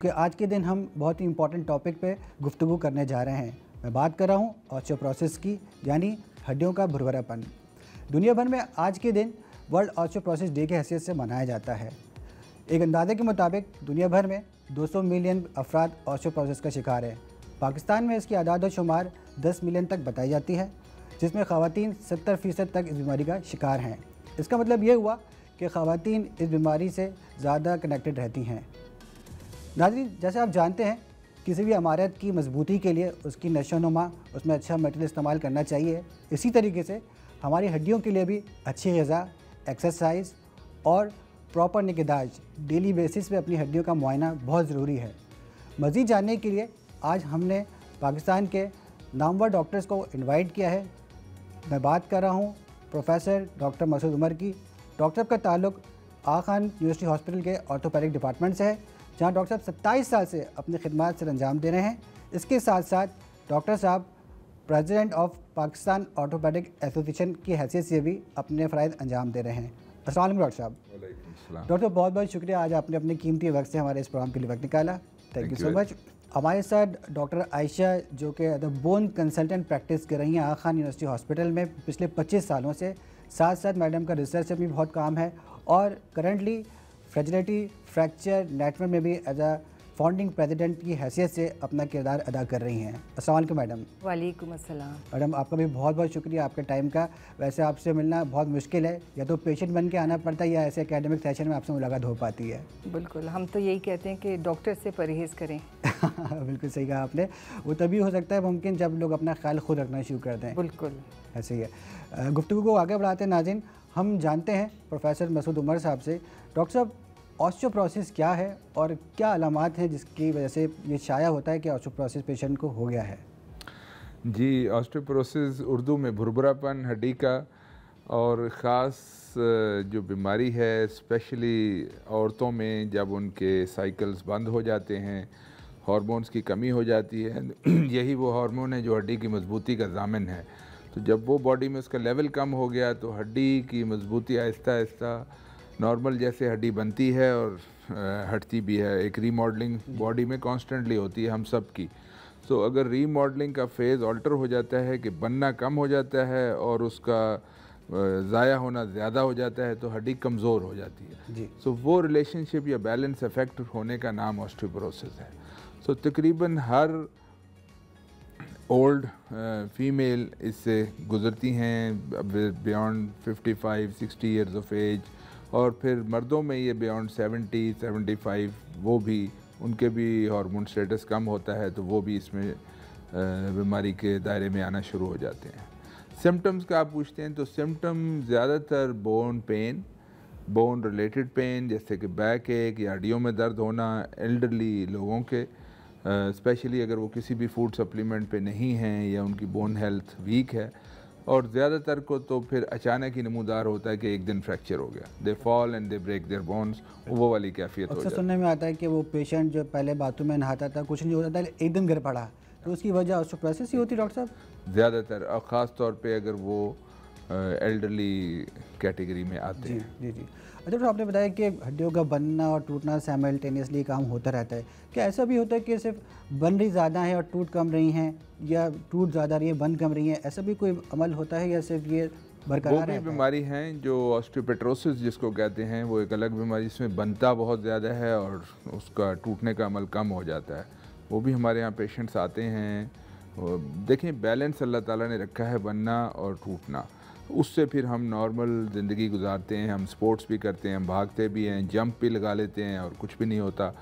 कि आज के दिन हम बहुत ही इम्पोर्टेंट टॉपिक पे गुफ्तगू करने जा रहे हैं। मैं बात कर रहा हूँ ऑस्टियोपोरोसिस की, यानी हड्डियों का भुरभुरापन। दुनिया भर में आज के दिन वर्ल्ड ऑस्टियोपोरोसिस डे की हैसियत से मनाया जाता है। एक अंदाजे के मुताबिक दुनिया भर में 200 मिलियन अफराद ऑस्टियोपोरोसिस का शिकार हैं। पाकिस्तान में इसकी आदाद व शुमार 10 मिलियन तक बताई जाती है, जिसमें ख़वातीन 70% तक इस बीमारी का शिकार हैं। इसका मतलब ये हुआ कि ख़वातीन इस बीमारी से ज़्यादा कनेक्टेड रहती हैं। नाज़रीन, जैसे आप जानते हैं, किसी भी इमारत की मजबूती के लिए उसकी नशोनुमा, उसमें अच्छा मटेरियल इस्तेमाल करना चाहिए। इसी तरीके से हमारी हड्डियों के लिए भी अच्छी ग़िज़ा, एक्सरसाइज और प्रॉपर निगहदाश्त डेली बेसिस पे अपनी हड्डियों का मुआयना बहुत ज़रूरी है। मज़ीद जानने के लिए आज हमने पाकिस्तान के नामवर डॉक्टर्स को इनवाइट किया है। मैं बात कर रहा हूँ प्रोफेसर डॉक्टर मसूद उमर की। डॉक्टर का ताल्लुक़ आगा खान यूनिवर्सिटी हॉस्पिटल के ऑर्थोपेडिक डिपार्टमेंट से है, जहाँ डॉक्टर साहब 27 साल से अपनी खिदमत से अंजाम दे रहे हैं। इसके साथ साथ डॉक्टर साहब president of Pakistan orthopaedic association की हैसियत से भी अपने फ़राइज़ अंजाम दे रहे हैं। अस्सलाम वालेकुम डॉक्टर साहब। डॉक्टर, बहुत बहुत शुक्रिया, आज आपने अपने कीमती वक्त से हमारे इस प्रोग्राम के लिए वक्त निकाला। Thank you so much. हमारे साथ डॉक्टर आयशा, जो कि बोन कंसल्टेंट प्रैक्टिस कर रही हैं आगा खान यूनिवर्सिटी हॉस्पिटल में पिछले 25 सालों से। साथ साथ मैडम का रिसर्च में भी बहुत काम है और करंटली फ्रेजिलिटी फ्रैक्चर नेटवर्क में भी एज अ फाउंडिंग प्रेसिडेंट की हैसियत से अपना किरदार अदा कर रही हैं। अस्सलाम वालेकुम मैडम। वालेकुम अस्सलाम। मैडम, आपका भी बहुत बहुत शुक्रिया आपके टाइम का। वैसे आपसे मिलना बहुत मुश्किल है, या तो पेशेंट बन के आना पड़ता है या ऐसे एकेडमिक सेशन में आपसे मुलाकात हो पाती है। बिल्कुल, हम तो यही कहते हैं कि डॉक्टर से परहेज़ करें। बिल्कुल सही कहा आपने। वो तभी हो सकता है मुमकिन जब लोग अपना ख्याल खुद रखना शुरू कर दें। बिल्कुल ऐसे ही है। गुफ्तगू को आगे बढ़ाते हैं नाज़रीन, हम जानते हैं प्रोफेसर मसूद उमर साहब से। डॉक्टर साहब, ऑस्टियोपोरोसिस क्या है और क्या अलामात हैं जिसकी वजह से ये शाया होता है कि ऑस्टियोपोरोसिस पेशेंट को हो गया है? जी, ऑस्टियोपोरोसिस उर्दू में भुरभुरापन हड्डी का, और ख़ास जो बीमारी है स्पेशली औरतों में जब उनके साइकिल्स बंद हो जाते हैं, हार्मोन्स की कमी हो जाती है। यही वो हार्मोन है जो हड्डी की मजबूती का ज़ामिन है। तो जब वो बॉडी में उसका लेवल कम हो गया तो हड्डी की मजबूती आहिस्ता आहिस्ता नॉर्मल जैसे हड्डी बनती है और हटती भी है। एक रीमॉडलिंग बॉडी में कॉन्स्टेंटली होती है हम सब की। तो अगर रीमॉडलिंग का फेज़ ऑल्टर हो जाता है कि बनना कम हो जाता है और उसका ज़ाया होना ज़्यादा हो जाता है तो हड्डी कमज़ोर हो जाती है जी। सो वो रिलेशनशिप या बैलेंस इफेक्ट होने का नाम ऑस्टियोपोरोसिस है। सो तकरीबन हर ओल्ड फीमेल इससे गुज़रती हैं बियॉन्ड 55-60 ईयर्स ऑफ एज, और फिर मर्दों में ये बियॉन्ड 70-75 वो भी, उनके भी हार्मोन स्टेटस कम होता है तो वो भी इसमें बीमारी के दायरे में आना शुरू हो जाते हैं। सिम्टम्स का आप पूछते हैं तो सिम्टम ज़्यादातर bone pen, bone related pen जैसे कि बैक एक या हड्डियों में दर्द होना, एल्डरली लोगों के स्पेशली अगर वो किसी भी फूड सप्लीमेंट पे नहीं हैं या उनकी बोन हेल्थ वीक है, और ज़्यादातर को तो फिर अचानक ही नमूदार होता है कि एक दिन फ्रैक्चर हो गया, they fall and they break their bones, वो वाली कैफियत हो जाती है। अक्सर सुनने में आता है कि वो पेशेंट जो पहले बाथरूम में नहाता था, कुछ नहीं होता था, एक दिन गिर पड़ा, तो उसकी वजह ऑस्टियोपोरोसिस ही होती है डॉक्टर साहब? ज़्यादातर, और ख़ास तौर पे अगर वो एल्डरली कैटेगरी में आते हैं। जी जी। अच्छा, तो आपने बताया कि हड्डियों का बनना और टूटना साइमल्टेनियसली काम होता रहता है। क्या ऐसा भी होता है कि सिर्फ बन रही ज़्यादा है और टूट कम रही हैं, या टूट ज़्यादा रही है बन कम रही हैं, ऐसा भी कोई अमल होता है, या सिर्फ ये बरकरार है? वो भी बीमारी हैं जो ऑस्टियोपेट्रोसिस जिसको कहते हैं, वो एक अलग बीमारी जिसमें बनता बहुत ज़्यादा है और उसका टूटने का अमल कम हो जाता है। वो भी हमारे यहाँ पेशेंट्स आते हैं। देखें, बैलेंस अल्लाह ताला ने रखा है बनना और टूटना, उससे फिर हम नॉर्मल ज़िंदगी गुजारते हैं, हम स्पोर्ट्स भी करते हैं, हम भागते भी हैं, जंप भी लगा लेते हैं और कुछ भी नहीं होता।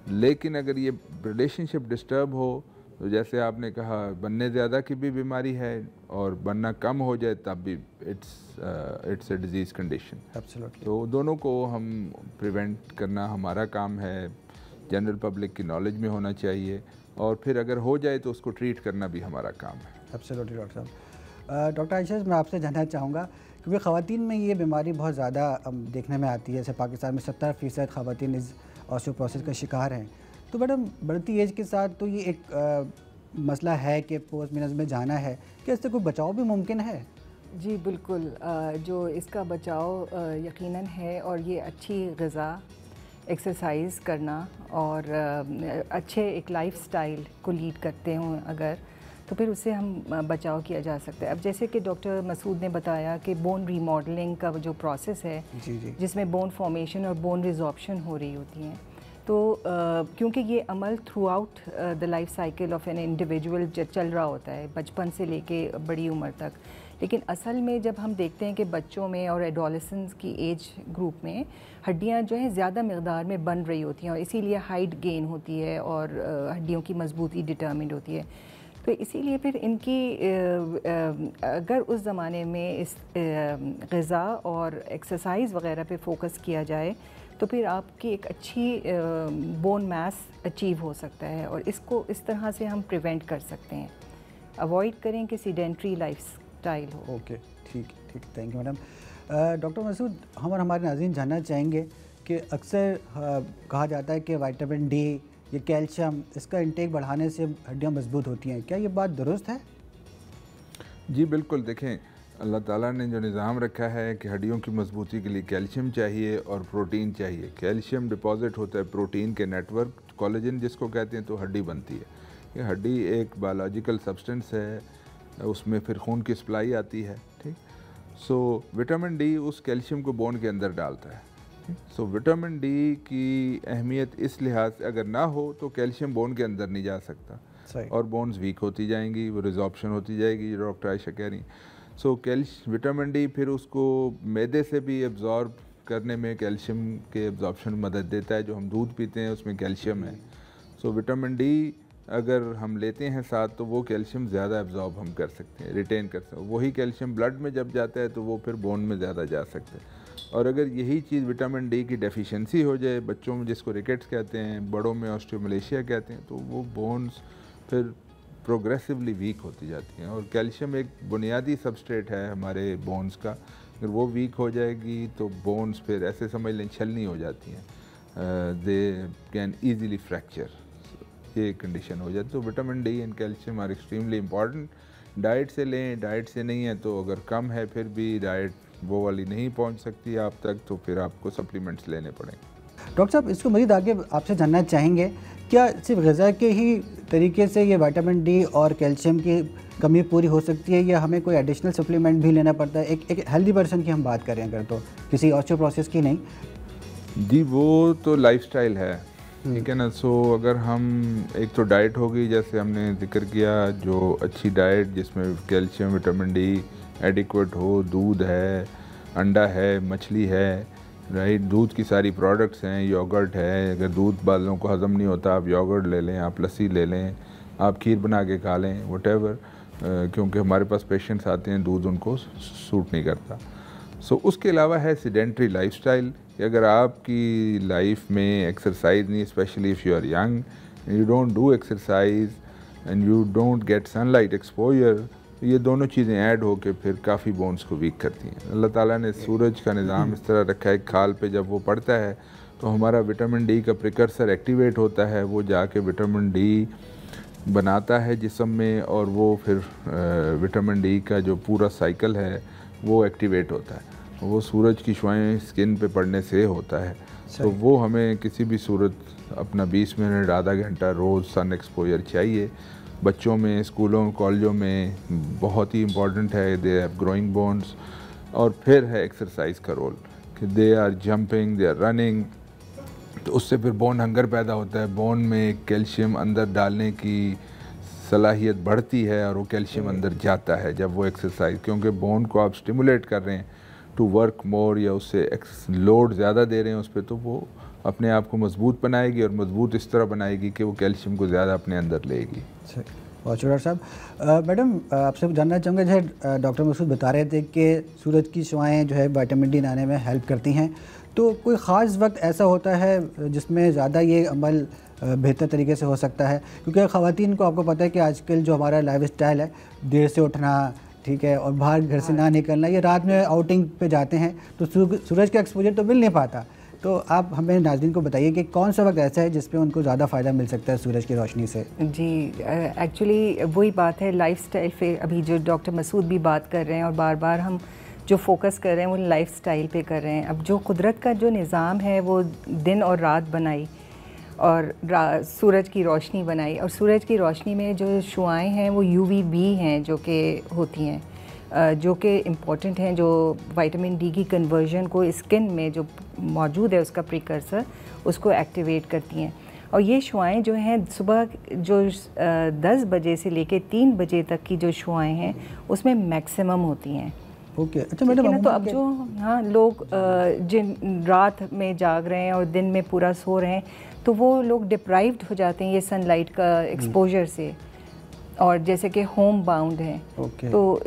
लेकिन अगर ये रिलेशनशिप डिस्टर्ब हो तो जैसे आपने कहा, बनने ज़्यादा की भी बीमारी है और बनना कम हो जाए तब भी it's a disease condition. Absolutely. तो दोनों को हम प्रिवेंट करना हमारा काम है, जनरल पब्लिक की नॉलेज में होना चाहिए, और फिर अगर हो जाए तो उसको ट्रीट करना भी हमारा काम है। एब्सोल्युटली डॉक्टर साहब। डॉक्टर आयशा, मैं आपसे जानना चाहूँगा, क्योंकि ख़वातीन में ये बीमारी बहुत ज़्यादा देखने में आती है। जैसे पाकिस्तान में 70% ख़वातीन इस ऑस्टियोपोरोसिस का शिकार हैं। तो मैडम, बढ़ती एज के साथ तो ये एक मसला है कि पोस्ट मेनोपॉज में जाना है, क्या इससे कोई बचाव भी मुमकिन है? जी बिल्कुल, जो इसका बचाव यकीनन है, और ये अच्छी ग़िज़ा, एक्सरसाइज करना और अच्छे एक लाइफस्टाइल को लीड करते हों अगर, तो फिर उससे हम बचाव किया जा सकता है। अब जैसे कि डॉक्टर मसूद ने बताया कि बोन रीमॉडलिंग का जो प्रोसेस है, जिसमें बोन फॉर्मेशन और बोन रिजॉर्प्शन हो रही होती हैं, तो क्योंकि ये अमल throughout the life cycle of an individual चल रहा होता है बचपन से लेके बड़ी उम्र तक, लेकिन असल में जब हम देखते हैं कि बच्चों में और एडोलेसेंस की एज ग्रुप में हड्डियां जो हैं ज़्यादा मकदार में बन रही होती हैं और इसीलिए हाइट गेन होती है और हड्डियों की मजबूती डिटर्मिंड होती है। तो इसीलिए फिर इनकी अगर उस ज़माने में इस ग़िज़ा और एक्सरसाइज वगैरह पे फोकस किया जाए तो फिर आपकी एक अच्छी बोन मास अचीव हो सकता है और इसको इस तरह से हम प्रिवेंट कर सकते हैं, अवॉइड करें कि सीडेंट्री लाइफस्टाइल हो। ओके, ठीक, thank you madam. Doctor Masood, हम और हमारे नाज़रीन जानना चाहेंगे कि अक्सर कहा जाता है कि विटामिन डी या कैल्शियम इसका इंटेक बढ़ाने से हड्डियाँ मजबूत होती हैं, क्या ये बात दुरुस्त है? जी बिल्कुल। देखें, अल्लाह ताला ने जो निज़ाम रखा है कि हड्डियों की मजबूती के लिए कैल्शियम चाहिए और प्रोटीन चाहिए। कैल्शियम डिपॉजिट होता है प्रोटीन के नेटवर्क, कोलेजन जिसको कहते हैं, तो हड्डी बनती है। ये हड्डी एक बायोलॉजिकल सब्सटेंस है, उसमें फिर खून की सप्लाई आती है, ठीक। सो विटामिन डी उस कैल्शियम को बोन के अंदर डालता है। सो विटामिन डी की अहमियत इस लिहाज से अगर ना हो तो कैल्शियम बोन के अंदर नहीं जा सकता और बोन्स वीक होती जाएंगी, वो रिजॉर्प्शन होती जाएगी, जो डॉक्टर आयशा कह रही। सो विटामिन डी फिर उसको मैदे से भी एब्जॉर्ब करने में कैल्शियम के एब्जॉर्प्शन में मदद देता है। जो हम दूध पीते हैं उसमें कैल्शियम है। सो विटामिन डी अगर हम लेते हैं साथ तो वो कैल्शियम ज़्यादा एब्जॉर्ब हम कर सकते हैं, रिटेन कर सकते हैं। वही कैल्शियम ब्लड में जब जाता है तो वो फिर बोन में ज़्यादा जा सकता है। और अगर यही चीज़ विटामिन डी की डेफिशिएंसी हो जाए बच्चों में, जिसको रिकेट्स कहते हैं, बड़ों में ऑस्टियोमलेशिया कहते हैं, तो वो बोन्स फिर प्रोग्रेसिवली वीक होती जाती हैं। और कैल्शियम एक बुनियादी सबस्ट्रेट है हमारे बोन्स का, अगर वो वीक हो जाएगी तो बोन्स फिर ऐसे समझ लें छलनी हो जाती हैं, दे कैन ईजीली फ्रैक्चर, ये कंडीशन हो जाती है। तो vitamin D and calcium are extremely important. Diet से लें, डाइट से नहीं है तो अगर कम है फिर भी डाइट वो वाली नहीं पहुंच सकती आप तक, तो फिर आपको सप्लीमेंट्स लेने पड़ेंगे। डॉक्टर साहब, इसको मज़ीद आगे आपसे जानना चाहेंगे, क्या सिर्फ ग़िज़ा के ही तरीके से ये विटामिन डी और कैल्शियम की कमी पूरी हो सकती है या हमें कोई एडिशनल सप्लीमेंट भी लेना पड़ता है? एक हेल्दी पर्सन की हम बात करें अगर, तो किसी ऑस्टियोपोरोसिस की नहीं। जी वो तो लाइफस्टाइल है, ठीक है ना। सो अगर हम एक तो डाइट होगी, जैसे हमने जिक्र किया, जो अच्छी डाइट जिसमें कैल्शियम विटामिन डी एडिक्वेट हो, दूध है, अंडा है, मछली है, राइट, दूध की सारी प्रोडक्ट्स हैं, योगर्ट है। अगर दूध बालों को हज़म नहीं होता आप योगर्ट ले लें, आप लस्सी ले लें, आप खीर बना के खा लें, वटेवर, क्योंकि हमारे पास पेशेंट्स आते हैं दूध उनको सूट नहीं करता। सो उसके अलावा है सीडेंट्री लाइफस्टाइल, कि अगर आपकी लाइफ में एक्सरसाइज नहीं, specially if you are young, you don't do exercise and you don't get sunlight exposure, ये दोनों चीज़ें ऐड होकर फिर काफ़ी बोन्स को वीक करती हैं। अल्लाह ताला ने सूरज का निज़ाम इस तरह रखा है, खाल पे जब वो पड़ता है तो हमारा विटामिन डी का प्रिकर्सर एक्टिवेट होता है, वो जाके विटामिन डी बनाता है जिस्म में और वो फिर विटामिन डी का जो पूरा साइकिल है वो एक्टिवेट होता है। वो सूरज की शुआएं स्किन पे पड़ने से होता है। तो वो हमें किसी भी सूरत अपना 20 मिनट आधा घंटा रोज़ सन एक्सपोजर चाहिए। बच्चों में, स्कूलों, कॉलेजों में बहुत ही इम्पॉर्टेंट है, दे हैव ग्रोइंग बोन्स। और फिर है एक्सरसाइज का रोल, कि they are jumping, they are running, तो उससे फिर बोन हंगर पैदा होता है, बोन में कैल्शियम अंदर डालने की सलाहियत बढ़ती है और वो कैल्शियम अंदर जाता है जब वो एक्सरसाइज, क्योंकि बोन को आप स्टिमुलेट कर रहे हैं टू वर्क मोर या उससे लोड ज़्यादा दे रहे हैं उस पर, तो वो अपने आप को मजबूत बनाएगी और मजबूत इस तरह बनाएगी कि वो कैल्शियम को ज़्यादा अपने अंदर लेगी। बहुत शुक्रिया साहब। मैडम, आपसे जानना चाहूँगा, जैसे डॉक्टर मसूद बता रहे थे कि सूरज की शुआएँ जो है विटामिन डी लाने में हेल्प करती हैं, तो कोई ख़ास वक्त ऐसा होता है जिसमें ज़्यादा ये अमल बेहतर तरीके से हो सकता है? क्योंकि ख़वातीन को आपको पता है कि आजकल जो हमारा लाइफ स्टाइल है, देर से उठना, ठीक है, और बाहर घर से ना निकलना, ये रात में आउटिंग पे जाते हैं तो सूरज का एक्सपोजर तो मिल नहीं पाता। तो आप हमें नाज़रीन को बताइए कि कौन सा वक्त ऐसा है जिस पे उनको ज़्यादा फ़ायदा मिल सकता है सूरज की रोशनी से? जी, एक्चुअली वही बात है लाइफस्टाइल पे, अभी जो डॉक्टर मसूद भी बात कर रहे हैं और बार बार हम जो फोकस कर रहे हैं वो लाइफस्टाइल पे कर रहे हैं। अब जो कुदरत का जो निज़ाम है वो दिन और रात बनाई और सूरज की रोशनी बनाई, और सूरज की रोशनी में जो शुआएँ हैं वो UVB हैं जो कि होती हैं, जो कि इम्पॉर्टेंट हैं, जो विटामिन डी की कन्वर्जन को स्किन में जो मौजूद है उसका प्रिकर्सर उसको एक्टिवेट करती हैं। और ये शुआएँ जो हैं सुबह जो 10 बजे से लेके 3 बजे तक की जो शुआएँ हैं उसमें मैक्सिमम होती हैं। ओके अच्छा मैडम, तो अब जो लोग जिन रात में जाग रहे हैं और दिन में पूरा सो रहे हैं तो वो लोग डिप्राइव्ड हो जाते हैं ये सनलाइट का एक्सपोजर से, और जैसे कि होम बाउंड हैं। तो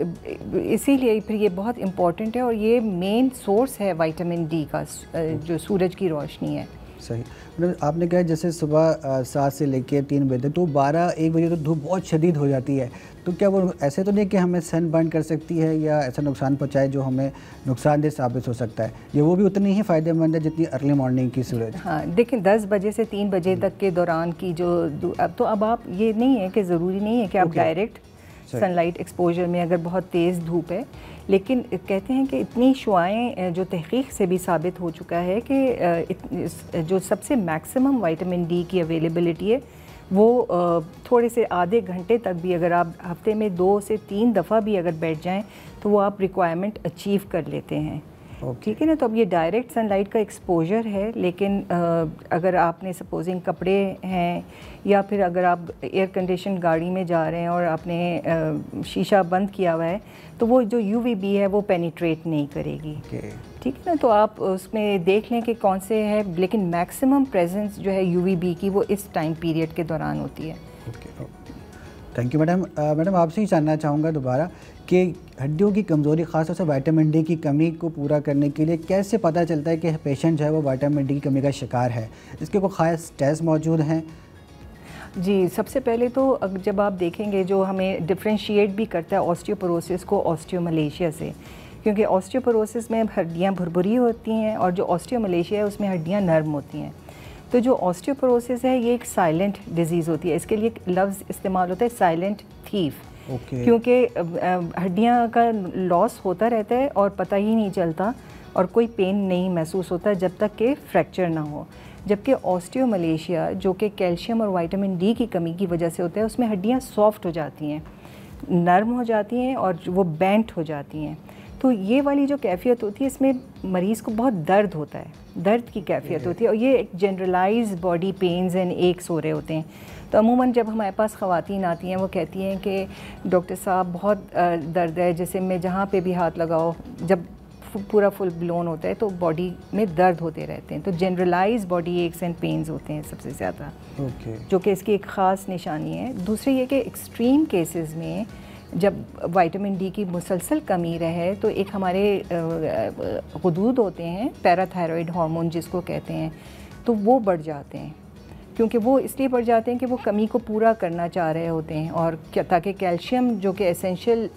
इसीलिए फिर ये बहुत इम्पोर्टेंट है और ये मेन सोर्स है विटामिन डी का, जो सूरज की रोशनी है। सही मतलब आपने कहा जैसे सुबह 7 से लेकर 3 बजे तक, तो 12-1 बजे तो धूप बहुत शदीद हो जाती है, तो क्या वो ऐसे तो नहीं कि हमें सन बर्न कर सकती है या ऐसा नुकसान पहुंचाए जो हमें नुकसानदेह साबित हो सकता है, ये वो भी उतनी ही फ़ायदेमंद है जितनी अर्ली मॉर्निंग की सूरज? हाँ देखें, 10 बजे से 3 बजे तक के दौरान की जो अब आप ये नहीं है कि ज़रूरी नहीं है कि आप डायरेक्ट सनलाइट एक्सपोजर में अगर बहुत तेज़ धूप है, लेकिन कहते हैं कि इतनी शुआएँ जो तहकीक से भी साबित हो चुका है कि जो सबसे मैक्सिमम विटामिन डी की अवेलेबिलिटी है वो थोड़े से आधे घंटे तक भी अगर आप हफ्ते में 2 से 3 दफ़ा भी अगर बैठ जाएं तो वो आप रिक्वायरमेंट अचीव कर लेते हैं। ठीक है ना। तो अब ये डायरेक्ट सनलाइट का एक्सपोजर है, लेकिन अगर आपने सपोजिंग कपड़े हैं या फिर अगर आप एयर कंडीशन गाड़ी में जा रहे हैं और आपने शीशा बंद किया हुआ है तो वो जो UVB है वो पेनिट्रेट नहीं करेगी। ठीक है ना। तो आप उसमें देख लें कि कौन से है, लेकिन मैक्सिमम प्रेजेंस जो है UVB की वो इस टाइम पीरियड के दौरान होती है। Thank you madam. मैडम आपसे ही जानना चाहूँगा दोबारा कि हड्डियों की कमज़ोरी, ख़ासतौर से विटामिन डी की कमी को पूरा करने के लिए कैसे पता चलता है कि पेशेंट जो है वो विटामिन डी की कमी का शिकार है? इसके कोई ख़ास टेस्ट मौजूद हैं? जी, सबसे पहले तो जब आप देखेंगे जो हमें डिफ्रेंशिएट भी करता है ऑस्टियोपोरोसिस को ऑस्टियोमलेशिया से, क्योंकि ऑस्टियोपोरोसिस में हड्डियाँ भुरभुरी होती हैं और जो ऑस्टियोमलेशिया है उसमें हड्डियाँ नर्म होती हैं। तो जो ऑस्टियोपोरोसिस है ये एक साइलेंट डिजीज़ होती है, इसके लिए लफ्ज़ इस्तेमाल होता है साइलेंट थीफ। क्योंकि हड्डियाँ का लॉस होता रहता है और पता ही नहीं चलता और कोई पेन नहीं महसूस होता जब तक कि फ्रैक्चर ना हो। जबकि ऑस्टियोमलेशिया जो कि कैल्शियम और विटामिन डी की कमी की वजह से होता है, उसमें हड्डियाँ सॉफ्ट हो जाती हैं, नरम हो जाती हैं और वो बेंट हो जाती हैं। तो ये वाली जो कैफियत होती है इसमें मरीज़ को बहुत दर्द होता है, दर्द की कैफियत होती है और ये एक generalise body pains and aches हो रहे होते हैं। तो अमूमन जब हमारे पास ख़वातीन आती हैं वो कहती हैं कि डॉक्टर साहब बहुत दर्द है, जैसे मैं जहाँ पे भी हाथ लगाओ, जब पूरा फुल ब्लोन होता है तो बॉडी में दर्द होते रहते हैं। तो generalise body aches and pains होते हैं सबसे ज़्यादा, जो कि इसकी एक ख़ास निशानी है। दूसरी ये कि एक्सट्रीम केसेस में जब विटामिन डी की मुसलसल कमी रहे तो एक हमारे गुदूद होते हैं, पैराथायरॉयड हार्मोन जिसको कहते हैं, तो वो बढ़ जाते हैं। क्योंकि वो इसलिए बढ़ जाते हैं कि वो कमी को पूरा करना चाह रहे होते हैं और ताकि कैल्शियम जो कि एसेंशियल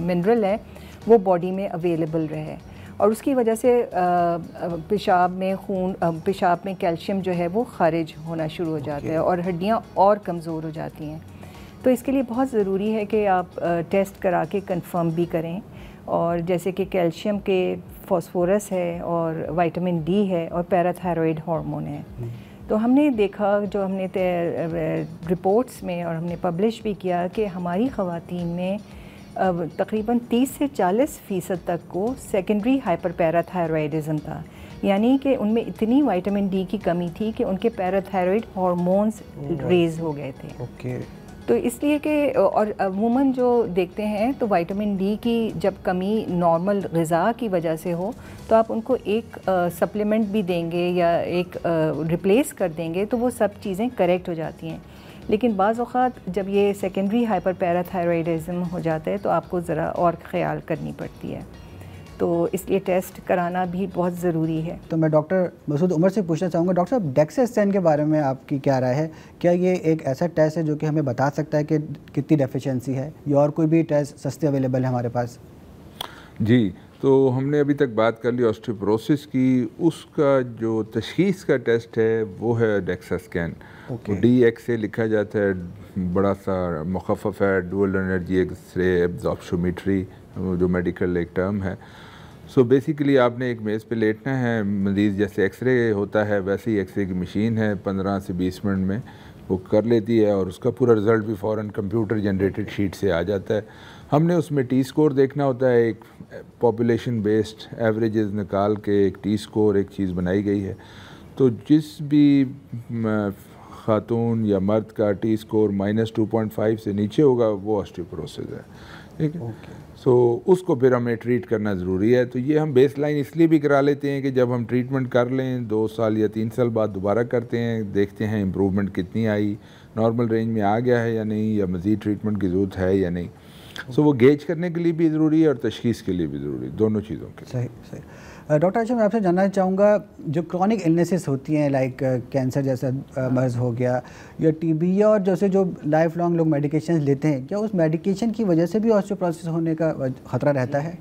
मिनरल है वो बॉडी में अवेलेबल रहे, और उसकी वजह से पेशाब में कैल्शियम जो है वो खारिज होना शुरू हो जाता है और हड्डियाँ और कमज़ोर हो जाती हैं। तो इसके लिए बहुत ज़रूरी है कि आप टेस्ट करा के कंफर्म भी करें, और जैसे कि कैल्शियम के फॉस्फोरस है और विटामिन डी है और पैराथायरॉयड हार्मोन है। तो हमने देखा, जो हमने रिपोर्ट्स में और हमने पब्लिश भी किया कि हमारी ख़वातीन में तकरीबन 30 से 40% तक को सेकेंडरी हाइपरपैराथायरॉयडिज़म था, यानी कि उनमें इतनी विटामिन डी की कमी थी कि उनके पैराथायरॉयड हार्मोन्स रेज हो गए थे। तो इसलिए कि और अमूमन जो देखते हैं तो विटामिन डी की जब कमी नॉर्मल ग़िज़ा की वजह से हो तो आप उनको एक सप्लीमेंट भी देंगे या एक रिप्लेस कर देंगे तो वो सब चीज़ें करेक्ट हो जाती हैं। लेकिन बाज़ औक़ात जब ये सेकेंडरी हाइपरपैराथायरॉयडिज़म हो जाता है तो आपको ज़रा और ख्याल करनी पड़ती है, तो इसलिए टेस्ट कराना भी बहुत ज़रूरी है। तो मैं डॉक्टर मसूद उमर से पूछना चाहूँगा, डॉक्टर साहब डेक्सा स्कैन के बारे में आपकी क्या राय है? क्या ये एक ऐसा टेस्ट है जो कि हमें बता सकता है कि कितनी डेफिशिएंसी है, या और कोई भी टेस्ट सस्ते अवेलेबल है हमारे पास? जी, तो हमने अभी तक बात कर ली ऑस्टियोपोरोसिस की, उसका जो तशख़ीस का टेस्ट है वो है डेक्सा स्कैन। DXA लिखा जाता है, बड़ा सा मुखफ़फ़ है, डुअल एनर्जी एक्सरे एब्जॉर्प्शोमेट्री जो मेडिकल एक टर्म है। सो बेसिकली आपने एक मेज़ पे लेटना है, मरीज़ जैसे एक्सरे होता है वैसे ही एक्सरे की मशीन है, 15 से 20 मिनट में वो कर लेती है और उसका पूरा रिज़ल्ट भी फ़ौरन कंप्यूटर जनरेटेड शीट से आ जाता है। हमने उसमें टी स्कोर देखना होता है, एक पॉपुलेशन बेस्ड एवरेजेस निकाल के एक टी स्कोर एक चीज़ बनाई गई है। तो जिस भी खातून या मर्द का टी स्कोर -2.5 से नीचे होगा वो ऑस्टियोपोरोसिस है, ठीक है। सो उसको फिर हमें ट्रीट करना ज़रूरी है। तो ये हम बेस लाइन इसलिए भी करा लेते हैं कि जब हम ट्रीटमेंट कर लें 2 साल या 3 साल बाद दोबारा करते हैं, देखते हैं इम्प्रूवमेंट कितनी आई, नॉर्मल रेंज में आ गया है या नहीं, या मज़ीद ट्रीटमेंट की ज़रूरत है या नहीं। सो वो गेज करने के लिए भी ज़रूरी है और तशख़ीस के लिए भी ज़रूरी है, दोनों चीज़ों के। सही सही। डॉक्टर अच्छा, मैं आपसे जानना चाहूँगा, जो क्रॉनिक इलनेसेस होती हैं लाइक कैंसर जैसा मर्ज़ हो गया या टीबी, या और जैसे जो लाइफ लॉन्ग लोग मेडिकेशन लेते हैं, क्या उस मेडिकेशन की वजह से भी ऑस्टियोपोरोसिस होने का ख़तरा रहता है?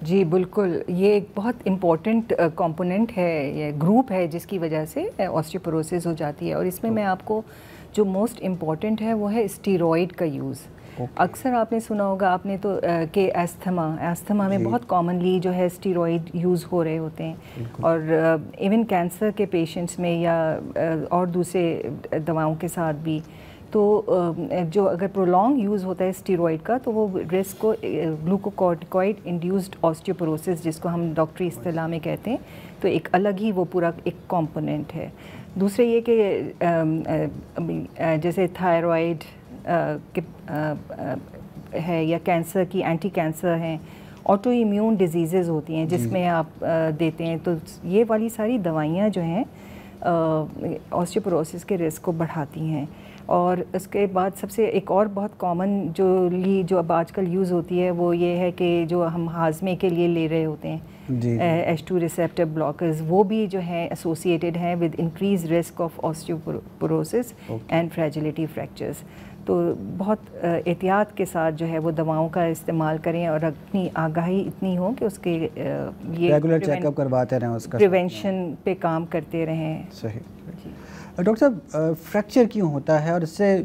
जी बिल्कुल, ये एक बहुत इम्पॉर्टेंट कंपोनेंट है, ये ग्रुप है जिसकी वजह से ऑस्टियोपोरोसिस हो जाती है। और इसमें मैं आपको जो मोस्ट इम्पॉर्टेंट है वो है स्टीरॉयड का यूज़। अक्सर आपने सुना होगा, आपने तो कि एस्थमा में बहुत कॉमनली जो है स्टीरॉयड यूज़ हो रहे होते हैं, और इवन कैंसर के पेशेंट्स में या और दूसरे दवाओं के साथ भी। तो जो अगर प्रोलॉन्ग यूज़ होता है स्टीरॉयड का, तो वो रिस्क को ग्लूकोकॉर्टिकॉइड इंड्यूस्ड ऑस्टियोपोरोसिस, जिसको हम डॉक्टरी इस्तिलाह में कहते हैं, तो एक अलग ही वो पूरा एक कंपोनेंट है। दूसरे ये कि जैसे थायराइड है या कैंसर की एंटी कैंसर हैं, ऑटो इम्यून डिजीज़ेज़ होती हैं जिसमें आप देते हैं, तो ये वाली सारी दवाइयाँ जो हैं ऑस्टियोपोरोसिस के रिस्क को बढ़ाती हैं। और उसके बाद सबसे एक और बहुत कॉमन जो अब आजकल यूज़ होती है वो ये है कि जो हम हाजमे के लिए ले रहे होते हैं H2 रिसेप्टर ब्लॉकर्स, वो भी जो है एसोसिएटेड हैं with increase risk of osteoporosis and fragility fractures. तो बहुत एहतियात के साथ जो है वो दवाओं का इस्तेमाल करें और अपनी आगाही इतनी हो कि उसके ये रेगुलर चेकअप करवाते रहें, उसका प्रिवेंशन पे काम करते रहें। सही। डॉक्टर साहब, फ्रैक्चर क्यों होता है और इससे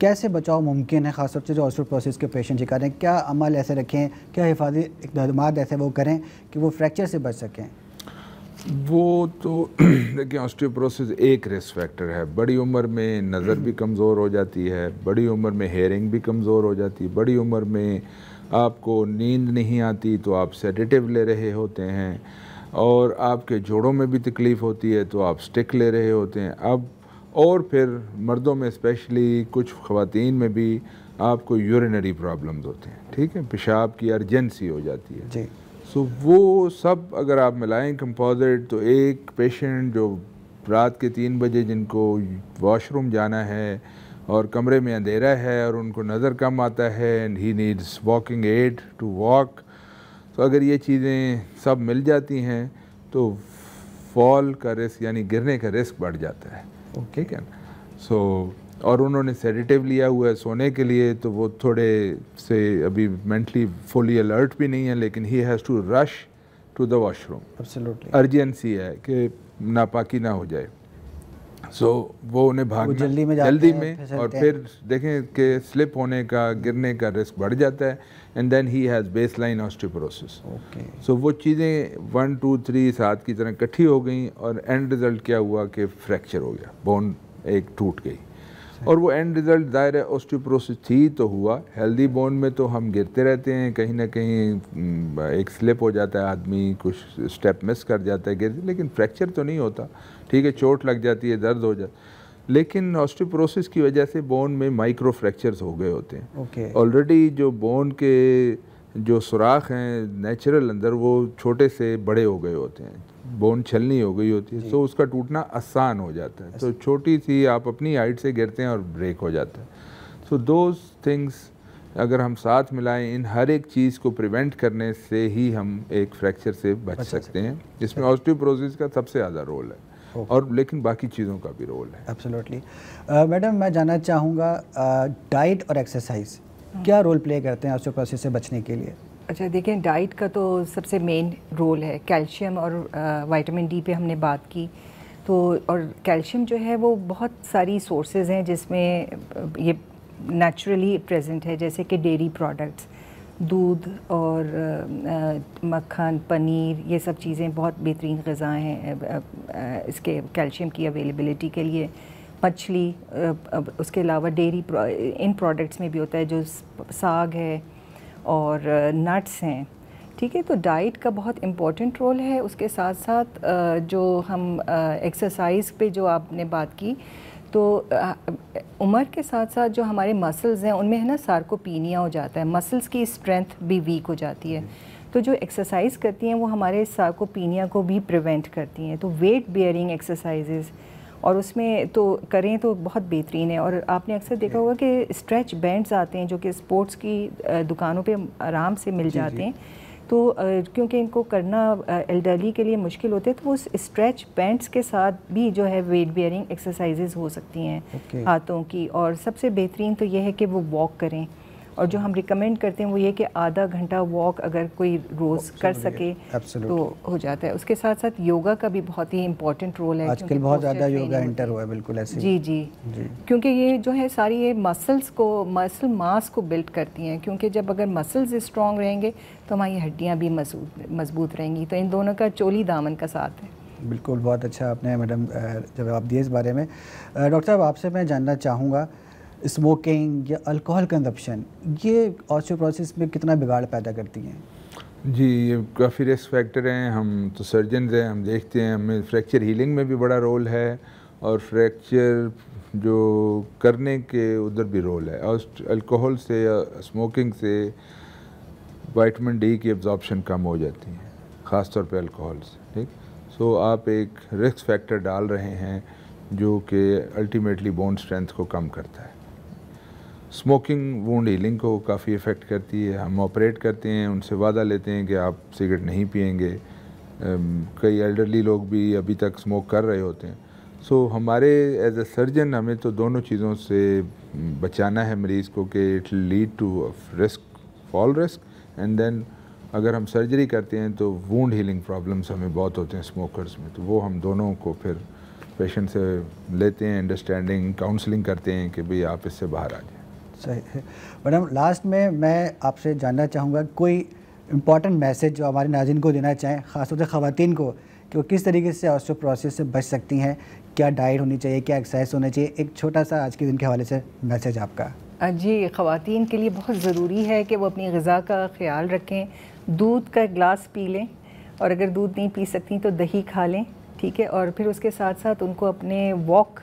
कैसे बचाव मुमकिन है, ख़ासतौर से जो ऑस्टियोपोरोसिस के पेशेंट शिकार हैं? क्या अमल ऐसे रखें, क्या हिफाजती इक़दामात ऐसे वो करें कि वो फ्रैक्चर से बच सकें? वो तो देखिए, ऑस्टियोपोरोसिस एक रिस्क फैक्टर है। बड़ी उम्र में नज़र भी कमज़ोर हो जाती है, बड़ी उम्र में हेयरिंग भी कमज़ोर हो जाती है, बड़ी उम्र में आपको नींद नहीं आती तो आप सेडेटिव ले रहे होते हैं, और आपके जोड़ों में भी तकलीफ़ होती है तो आप स्टिक ले रहे होते हैं। अब और फिर मर्दों में स्पेशली, कुछ ख़वातीन में भी आपको यूरिनरी प्रॉब्लम्स होते हैं, ठीक है, पेशाब की अर्जेंसी हो जाती है जी। सो वो सब अगर आप मिलाएं कंपोजिट, तो एक पेशेंट जो रात के 3 बजे जिनको वॉशरूम जाना है और कमरे में अंधेरा है और उनको नज़र कम आता है and he needs walking aid to walk, तो अगर ये चीज़ें सब मिल जाती हैं तो फॉल का रिस्क यानी गिरने का रिस्क बढ़ जाता है, ठीक है ना। सो और उन्होंने सेडेटिव लिया हुआ है सोने के लिए, तो वो थोड़े से अभी मेंटली फुली अलर्ट भी नहीं है, लेकिन he has to rush to the washroom, absolutely urgency है कि नापाकी ना हो जाए। सो वो उन्हें भागना जल्दी में और फिर देखें कि स्लिप होने का, गिरने का रिस्क बढ़ जाता है, and then he has baseline osteoporosis. So वो चीज़ें 1 2 3 7 की तरह इकट्ठी हो गई और एंड रिज़ल्ट क्या हुआ कि फ्रैक्चर हो गया, बोन एक टूट गई। और वो एंड रिज़ल्ट दायरे ऑस्टियोपोरोसिस थी तो हुआ। हेल्दी बोन में तो हम गिरते रहते हैं, कहीं ना कहीं एक स्लिप हो जाता है, आदमी कुछ स्टेप मिस कर जाता है, गिर, लेकिन फ्रैक्चर तो नहीं होता, ठीक है, चोट लग जाती है, दर्द हो जाता, लेकिन ऑस्टियोपोरोसिस की वजह से बोन में माइक्रो फ्रैक्चर्स हो गए होते हैं। ऑलरेडी जो बोन के जो सुराख हैं नेचुरल अंदर, वो छोटे से बड़े हो गए होते हैं, बोन छलनी हो गई होती है, तो उसका टूटना आसान हो जाता है। तो छोटी सी आप अपनी हाइट से गिरते हैं और ब्रेक हो जाता है। सो दोज थिंग्स अगर हम साथ मिलाएं, इन हर एक चीज़ को प्रिवेंट करने से ही हम एक फ्रैक्चर से बच सकते हैं, जिसमें ऑस्टियोपोरोसिस का सबसे ज़्यादा रोल है, और लेकिन बाकी चीज़ों का भी रोल है। एब्सोल्युटली। मैडम, मैं जानना चाहूँगा, डाइट और एक्सरसाइज क्या रोल प्ले करते हैं ऑस्टियोपोरोसिस से बचने के लिए? अच्छा, देखें, डाइट का तो सबसे मेन रोल है। कैल्शियम और विटामिन डी पे हमने बात की, तो और कैल्शियम जो है वो बहुत सारी सोर्सेज हैं जिसमें ये नेचुरली प्रेजेंट है, जैसे कि डेयरी प्रोडक्ट्स, दूध और मक्खन, पनीर, ये सब चीज़ें बहुत बेहतरीन ग़िज़ाएँ हैं इसके कैल्शियम की अवेलेबिलिटी के लिए। मछली, उसके अलावा डेयरी इन प्रोडक्ट्स में भी होता है, जो साग है और नट्स हैं, ठीक है। तो डाइट का बहुत इम्पोर्टेंट रोल है। उसके साथ साथ जो हम एक्सरसाइज पे जो आपने बात की, तो उम्र के साथ साथ जो हमारे मसल्स हैं उनमें है ना सार्कोपीनिया हो जाता है, मसल्स की स्ट्रेंथ भी वीक हो जाती है। तो जो एक्सरसाइज करती हैं वो हमारे सार्कोपीनिया को भी प्रिवेंट करती हैं। तो वेट बेयरिंग एक्सरसाइजेज़ और उसमें तो करें तो बहुत बेहतरीन है। और आपने अक्सर देखा होगा कि स्ट्रेच बैंड्स आते हैं जो कि स्पोर्ट्स की दुकानों पे आराम से मिल जाते हैं। तो क्योंकि इनको करना एल्डरली के लिए मुश्किल होते हैं, तो वो स्ट्रेच बैंड्स के साथ भी जो है वेट बेयरिंग एक्सरसाइजेज हो सकती हैं हाथों की। और सबसे बेहतरीन तो ये है कि वो वॉक करें, और जो हम रिकमेंड करते हैं वो ये कि आधा घंटा वॉक अगर कोई रोज़ कर सके तो हो जाता है। उसके साथ साथ योगा का भी बहुत ही इम्पोर्टेंट रोल है। आजकल बहुत ज़्यादा योगा एंटर हुआ है, बिल्कुल ऐसे। जी, क्योंकि ये जो है सारी ये मसल मास को बिल्ड करती हैं। क्योंकि जब अगर मसल्स स्ट्रॉन्ग रहेंगे तो हमारी हड्डियाँ भी मजबूत रहेंगी। तो इन दोनों का चोली दामन का साथ है। बिल्कुल, बहुत अच्छा आपने मैडम जवाब दिए इस बारे में। डॉक्टर साहब, आपसे मैं जानना चाहूँगा, स्मोकिंग या अल्कोहल कंजप्शन ये ऑस्टियोपोरोसिस में कितना बिगाड़ पैदा करती हैं? जी, ये काफ़ी रिस्क फैक्टर हैं। हम तो सर्जन हैं, हम देखते हैं, हमें फ्रैक्चर हीलिंग में भी बड़ा रोल है और फ्रैक्चर जो करने के उधर भी रोल है। और अल्कोहल से या स्मोकिंग से विटामिन डी की एब्जॉर्प्शन कम हो जाती है, ख़ास तौर पे अल्कोहल से, ठीक। सो आप एक रिस्क फैक्टर डाल रहे हैं जो कि अल्टीमेटली बोन स्ट्रेंथ को कम करता है। स्मोकिंग वुंड हीलिंग को काफ़ी इफ़ेक्ट करती है। हम ऑपरेट करते हैं, उनसे वादा लेते हैं कि आप सिगरेट नहीं पिएंगे। कई एल्डरली लोग भी अभी तक स्मोक कर रहे होते हैं। सो हमारे एज ए सर्जन हमें तो दोनों चीज़ों से बचाना है मरीज़ को कि it lead to risk, fall risk, and then अगर हम सर्जरी करते हैं तो वुंड हीलिंग प्रॉब्लम्स हमें बहुत होते हैं स्मोकर्स में। तो वो हम दोनों को फिर पेशेंट से लेते हैं, अंडरस्टैंडिंग काउंसलिंग करते हैं कि भाई आप इससे बाहर आ जाए। सही है मैडम। लास्ट में मैं आपसे जानना चाहूँगा कोई इम्पॉर्टेंट मैसेज जो हमारे नाज़रीन को देना चाहें, ख़ासतौर से ख़वातीन को, कि वो किस तरीके से ऑस्टियोपोरोसिस से बच सकती हैं, क्या डाइट होनी चाहिए, क्या एक्सरसाइज होना चाहिए। एक छोटा सा आज के दिन के हवाले से मैसेज आपका। जी, ख़वातीन के लिए बहुत ज़रूरी है कि वो अपनी ग़िज़ा का ख्याल रखें। दूध का गिलास पी लें, और अगर दूध नहीं पी सकती तो दही खा लें, ठीक है। और फिर उसके साथ साथ उनको अपने वॉक,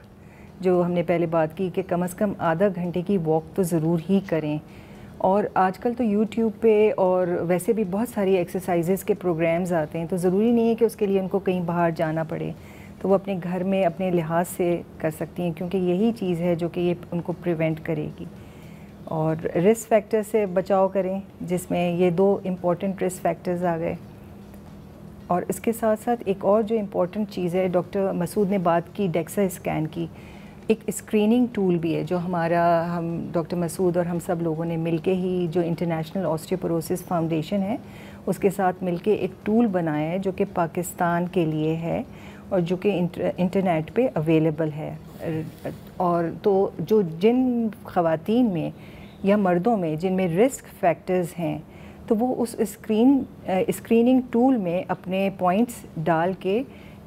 जो हमने पहले बात की कि कम से कम आधा घंटे की वॉक तो ज़रूर ही करें। और आजकल तो यूट्यूब पे और वैसे भी बहुत सारी एक्सरसाइजेज़ के प्रोग्राम्स आते हैं, तो ज़रूरी नहीं है कि उसके लिए उनको कहीं बाहर जाना पड़े। तो वो अपने घर में अपने लिहाज से कर सकती हैं, क्योंकि यही चीज़ है जो कि ये उनको प्रिवेंट करेगी। और रिस्क फैक्टर से बचाव करें, जिसमें ये 2 इम्पॉर्टेंट रिस्क फैक्टर्स आ गए। और इसके साथ साथ एक और जो इम्पॉर्टेंट चीज़ है, डॉक्टर मसूद ने बात की डेक्सा स्कैन की, एक स्क्रीनिंग टूल भी है जो हम डॉक्टर मसूद और हम सब लोगों ने मिलके ही, जो इंटरनेशनल ऑस्टियोपोरोसिस फाउंडेशन है उसके साथ मिलके एक टूल बनाया है जो कि पाकिस्तान के लिए है और जो कि इंटरनेट पे अवेलेबल है। और तो जो जिन ख़वातीन में या मर्दों में जिनमें रिस्क फैक्टर्स हैं, तो वो उस स्क्रीनिंग टूल में अपने पॉइंट्स डाल के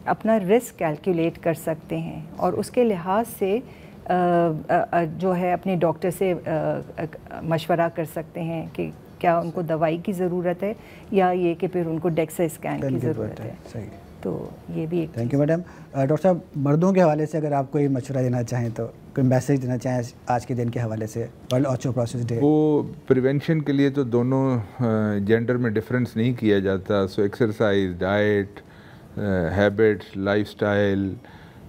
अपना रिस्क कैलकुलेट कर सकते हैं और उसके लिहाज से जो है अपने डॉक्टर से मशवरा कर सकते हैं कि क्या उनको दवाई की ज़रूरत है या ये कि फिर उनको डेक्सा स्कैन की ज़रूरत है। सही। तो ये भी एक थैंक यू मैडम। डॉक्टर साहब, मर्दों के हवाले से अगर आप कोई मशवरा देना चाहें, तो कोई मैसेज देना चाहें आज के दिन के हवाले से, वर्ल्ड ऑस्टियोपोरोसिस डे। वो प्रिवेंशन के लिए तो दोनों जेंडर में डिफरेंस नहीं किया जाता। So exercise, diet, habit, lifestyle,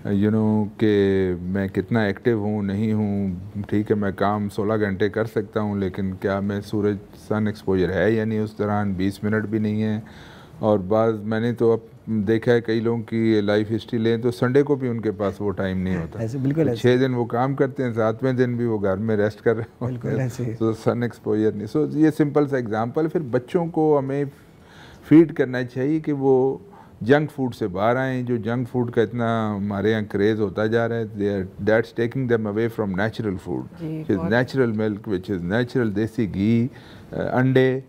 you know कि मैं कितना एक्टिव हूँ नहीं हूँ, ठीक है मैं काम 16 घंटे कर सकता हूँ, लेकिन क्या मैं सूरज सन एक्सपोजर है या नहीं उस दौरान 20 मिनट भी नहीं है। और बाज़ मैंने तो अब देखा है कई लोगों की लाइफ हिस्ट्री लें तो संडे को भी उनके पास वो टाइम नहीं होता। ऐसे बिल्कुल तो 6 दिन वो काम करते हैं, 7वें दिन भी वो घर में रेस्ट कर रहे होते हैं, तो सन एक्सपोजर नहीं। सो ये सिंपल सा एग्जांपल। फिर बच्चों को हमें फीड करना चाहिए कि वो जंक फूड से बाहर आएँ। जो जंक फूड का इतना हमारे यहाँ क्रेज़ होता जा रहा है, that's taking them away from natural food, which is natural milk, which is natural देसी घी, अंडे।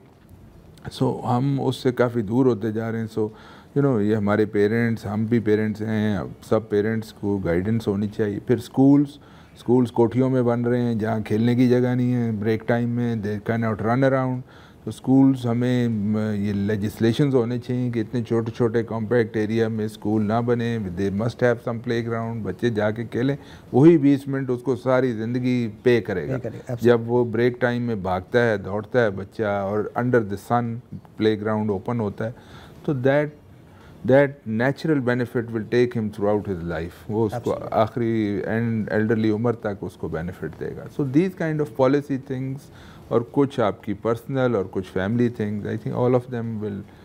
सो हम उससे काफ़ी दूर होते जा रहे हैं। सो ये हमारे पेरेंट्स, हम भी पेरेंट्स हैं, सब पेरेंट्स को गाइडेंस होनी चाहिए। फिर स्कूल्स कोठियों में बन रहे हैं जहाँ खेलने की जगह नहीं है, ब्रेक टाइम में they can not run around. तो स्कूल्स हमें ये लेजिस्लेशंस होने चाहिए कि इतने छोटे छोटे कॉम्पैक्ट एरिया में स्कूल ना बने, they must have some playground, बच्चे जाके खेलें। वही 20 मिनट उसको सारी ज़िंदगी पे करेगा। जब वो ब्रेक टाइम में भागता है, दौड़ता है बच्चा, और under the sun playground open होता है, तो that natural benefit will take him throughout his life. वो उसको आखिरी एंड एल्डरली उम्र तक उसको बेनिफिट देगा। So these kind of policy things, और कुछ आपकी पर्सनल और कुछ family things, I think all of them will